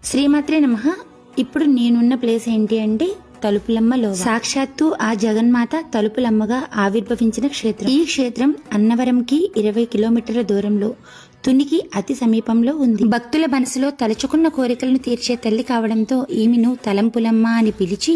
శ్రీమాత్రే నమః. ఇప్పుడు నేనున్న ప్లేస్ ఏంటి అంటే తలుపులమ్మ లోవ. సాక్షాత్తు ఆ జగన్మాత తలుపులమ్మగా ఆవిర్భవించిన క్షేత్రం. ఈ క్షేత్రం అన్నవరంకి 20 కిలోమీటర్ల దూరంలో, తునికి అతి సమీపంలో ఉంది. భక్తుల మనసులో తలుచుకున్న కోరికలను తీర్చే తల్లి కావడంతో ఈమెను తలంపులమ్మ అని పిలిచి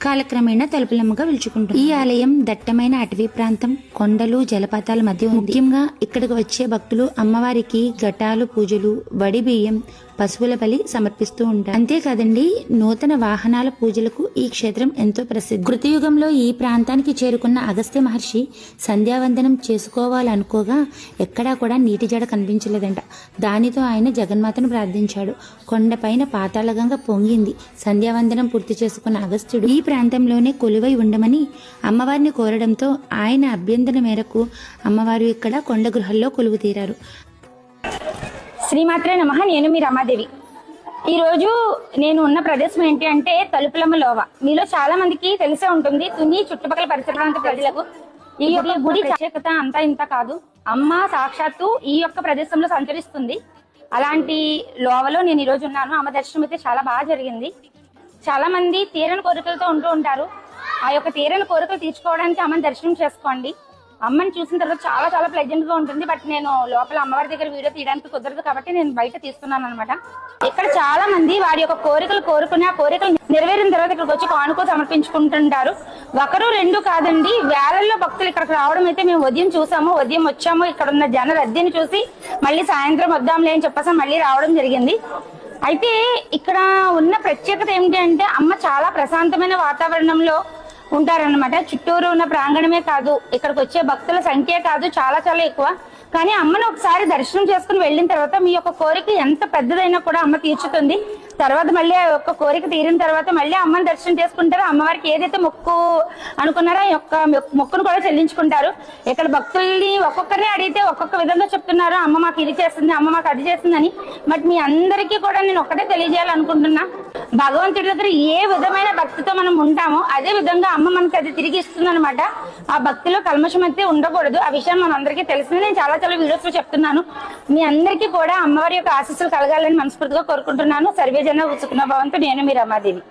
కాలక్రమేణా తలుపులమ్మగా పిలుచుకుంటుంది. ఈ ఆలయం దట్టమైన అటవీ ప్రాంతం, కొండలు, జలపాతాల మధ్య ఉంది. ముఖ్యంగా ఇక్కడికి వచ్చే భక్తులు అమ్మవారికి ఘటాలు, పూజలు, వడి బియ్యం, పశువుల బలి సమర్పిస్తూ ఉంటారు. అంతేకాదండి, నూతన వాహనాల పూజలకు ఈ క్షేత్రం ఎంతో ప్రసిద్ధి. కృతయుగంలో ఈ ప్రాంతానికి చేరుకున్న అగస్త్య మహర్షి సంధ్యావందనం చేసుకోవాలనుకోగా ఎక్కడా కూడా నీటి జడ కనిపించలేదంట. దానితో ఆయన జగన్మాతను ప్రార్థించాడు. కొండపైన పాతాళగంగ పొంగింది. సంధ్యావందనం పూర్తి చేసుకున్న అగస్త్యుడు ఈ ప్రాంతంలోనే కొలువై ఉండమని అమ్మవారిని కోరడంతో ఆయన అభ్యర్థన మేరకు అమ్మవారు ఇక్కడ కొండ గృహల్లో కొలువు తీరారు. శ్రీమాత్రే నమః. నేను మీ రమాదేవి. ఈరోజు నేను ఉన్న ప్రదేశం ఏంటి అంటే తలుపులమ్మ లోవ. మీలో చాలా మందికి తెలిసే ఉంటుంది. తుని చుట్టుపక్కల పరిసర ప్రాంత ప్రజలకు ఈ యొక్క గుడి ప్రత్యేకత అంతా ఇంత కాదు. అమ్మ సాక్షాత్తు ఈ యొక్క ప్రదేశంలో సంచరిస్తుంది. అలాంటి లోవలో నేను ఈరోజు ఉన్నాను. అమ్మ దర్శనం అయితే చాలా బాగా జరిగింది. చాలా మంది తీరని కోరికలతో ఉంటూ ఉంటారు. ఆ యొక్క తీరని కోరికలు తీర్చుకోవడానికి అమ్మని దర్శనం చేసుకోండి. అమ్మని చూసిన తర్వాత చాలా చాలా ప్లెజెంట్ గా ఉంటుంది. బట్ నేను లోపల అమ్మవారి దగ్గర వీడియో తీయడానికి కుదరదు కాబట్టి నేను బయట తీస్తున్నాను అనమాట. ఇక్కడ చాలా మంది వారి యొక్క కోరికలు కోరుకుని ఆ కోరికలు నెరవేరిన తర్వాత ఇక్కడికి వచ్చి కానుకో సమర్పించుకుంటుంటారు. ఒకరు రెండు కాదండి, వేలల్లో భక్తులు ఇక్కడికి రావడం అయితే మేము ఉదయం చూసాము. ఉదయం వచ్చాము, ఇక్కడ ఉన్న జన రద్దీని చూసి మళ్ళీ సాయంత్రం వద్దాంలే అని చెప్పేసి మళ్ళీ రావడం జరిగింది. అయితే ఇక్కడ ఉన్న ప్రత్యేకత ఏమిటి అంటే అమ్మ చాలా ప్రశాంతమైన వాతావరణంలో ఉంటారన్నమాట. చుట్టూరు ఉన్న ప్రాంగణమే కాదు, ఇక్కడికి వచ్చే భక్తుల సంఖ్య కాదు, చాలా చాలా ఎక్కువ. కానీ అమ్మను ఒకసారి దర్శనం చేసుకుని వెళ్ళిన తర్వాత మీ యొక్క కోరిక ఎంత పెద్దదైనా కూడా అమ్మ తీర్చుతుంది. తర్వాత మళ్ళీ ఆ యొక్క కోరిక తీరిన తర్వాత మళ్ళీ అమ్మని దర్శనం చేసుకుంటారు. అమ్మవారికి ఏదైతే మొక్కు అనుకున్నారో ఆ యొక్క మొక్కును కూడా చెల్లించుకుంటారు. ఇక్కడ భక్తుల్ని ఒక్కొక్కరిని అడిగితే ఒక్కొక్క విధంగా చెప్తున్నారు. అమ్మ మాకు ఇది చేస్తుంది, అమ్మ మాకు అది చేస్తుందని. బట్ మీ అందరికీ కూడా నేను ఒక్కటే తెలియజేయాలనుకుంటున్నా, భగవంతుడి దగ్గర ఏ విధమైన భక్తితో మనం ఉంటామో అదే విధంగా అమ్మ మనకి అది తిరిగి ఇస్తుంది అనమాట. ఆ భక్తిలో కల్మషం అయితే ఉండకూడదు. ఆ విషయం మన అందరికీ తెలిసింది. నేను చాలా చాలా వీడియోస్ లో చెప్తున్నాను. మీ అందరికీ కూడా అమ్మవారి యొక్క ఆశీస్సులు కలగాలని మనస్ఫూర్తిగా కోరుకుంటున్నాను. సర్వేజన సుఖినో భవంతు. నేను మీ రమాదేవి.